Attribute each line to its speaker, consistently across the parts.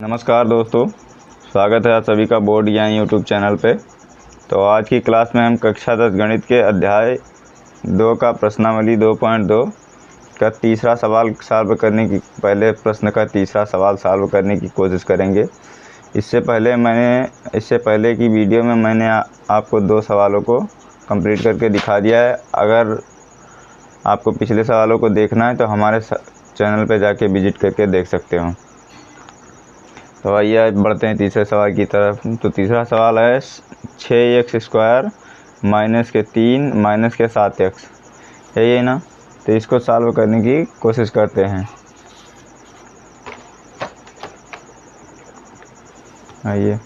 Speaker 1: नमस्कार दोस्तों, स्वागत है आप सभी का बोर्ड ज्ञान यूट्यूब चैनल पे। तो आज की क्लास में हम कक्षा 10 गणित के अध्याय 2 का प्रश्नावली 2.2 का तीसरा सवाल सॉल्व करने की पहले प्रश्न का तीसरा सवाल सॉल्व करने की कोशिश करेंगे। इससे पहले की वीडियो में मैंने आपको 2 सवालों को कंप्लीट करके दिखा दिया है। अगर आपको पिछले सवालों को देखना है तो हमारे चैनल पे जाके विजिट करके देख सकते हो। तो आइए बढ़ते हैं तीसरे सवाल की तरफ। तो तीसरा सवाल है 6x² माइनस के 3 माइनस के 7x है ये ना। तो इसको सॉल्व करने की कोशिश करते हैं। आइए,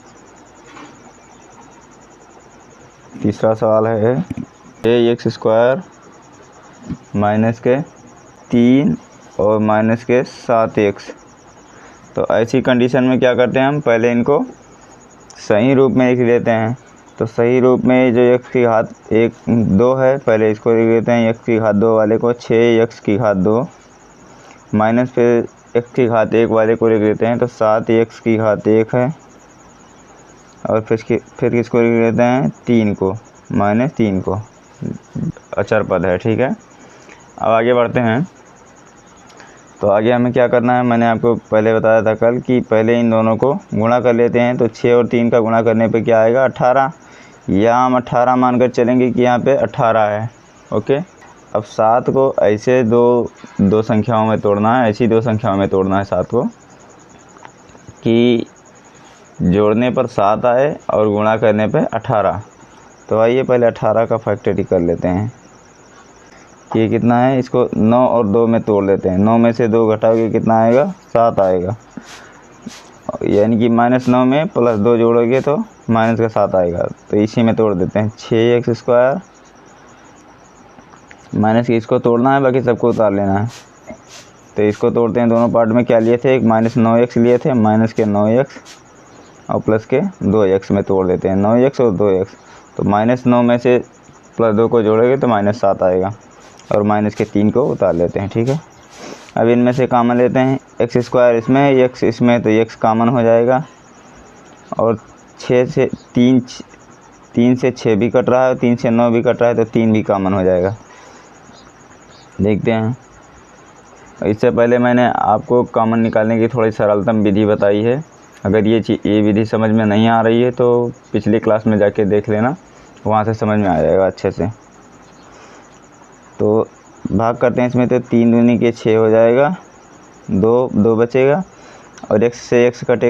Speaker 1: तीसरा सवाल है 6x² माइनस के 3 और माइनस के 7x। तो ऐसी कंडीशन में क्या करते हैं, हम पहले इनको सही रूप में लिख लेते हैं। तो सही रूप में जो x की घात 2 है, पहले इसको लिख लेते हैं x की घात 2 वाले को 6x की घात 2 माइनस फिर x की घात 1 वाले को लिख लेते हैं तो 7x की घात 1 है। और फिर किसको लिख लेते हैं 3 को, माइनस 3 को, अचर पद है, ठीक है। अब आगे बढ़ते हैं। तो आगे हमें क्या करना है, मैंने आपको पहले बताया था कल कि पहले इन दोनों को गुणा कर लेते हैं। तो 6 और 3 का गुणा करने पे क्या आएगा 18। यहाँ हम 18 मानकर चलेंगे कि यहाँ पे 18 है, ओके। अब 7 को ऐसे दो संख्याओं में तोड़ना है, ऐसी 2 संख्याओं में तोड़ना है 7 को कि जोड़ने पर 7 आए और गुणा करने पे 18। तो आइए पहले 18 का फैक्टरी कर लेते हैं। ये कितना है, इसको 9 और 2 में तोड़ लेते हैं। 9 में से 2 घटाओगे कितना आएगा 7 आएगा, यानी कि -9 में +2 जोड़ोगे तो माइनस का 7 आएगा। तो इसी में तोड़ देते हैं 6x² माइनस की इसको तोड़ना है, बाकी सबको उतार लेना है। तो इसको तोड़ते हैं, दोनों पार्ट में क्या लिए थे, एक -9x लिए थे, माइनस के 9x और प्लस के 2x में तोड़ देते हैं, 9x और 2x। तो -9 में से +2 को जोड़ोगे तो -7 आएगा और माइनस के 3 को उतार लेते हैं, ठीक है। अब इनमें से कॉमन लेते हैं, x² इसमें, x इसमें, तो x कॉमन हो जाएगा। और 3 से 6 भी कट रहा है, 3 से 9 भी कट रहा है, तो 3 भी कॉमन हो जाएगा। देखते हैं। इससे पहले मैंने आपको कॉमन निकालने की थोड़ी सरलतम विधि बताई है। अगर ये विधि समझ में नहीं आ रही है तो पिछली क्लास में जाके देख लेना, वहाँ से समझ में आ जाएगा अच्छे से। तो भाग करते हैं इसमें, तो 3 दूनी के 6 हो जाएगा, 2 बचेगा और x से x कटेगा।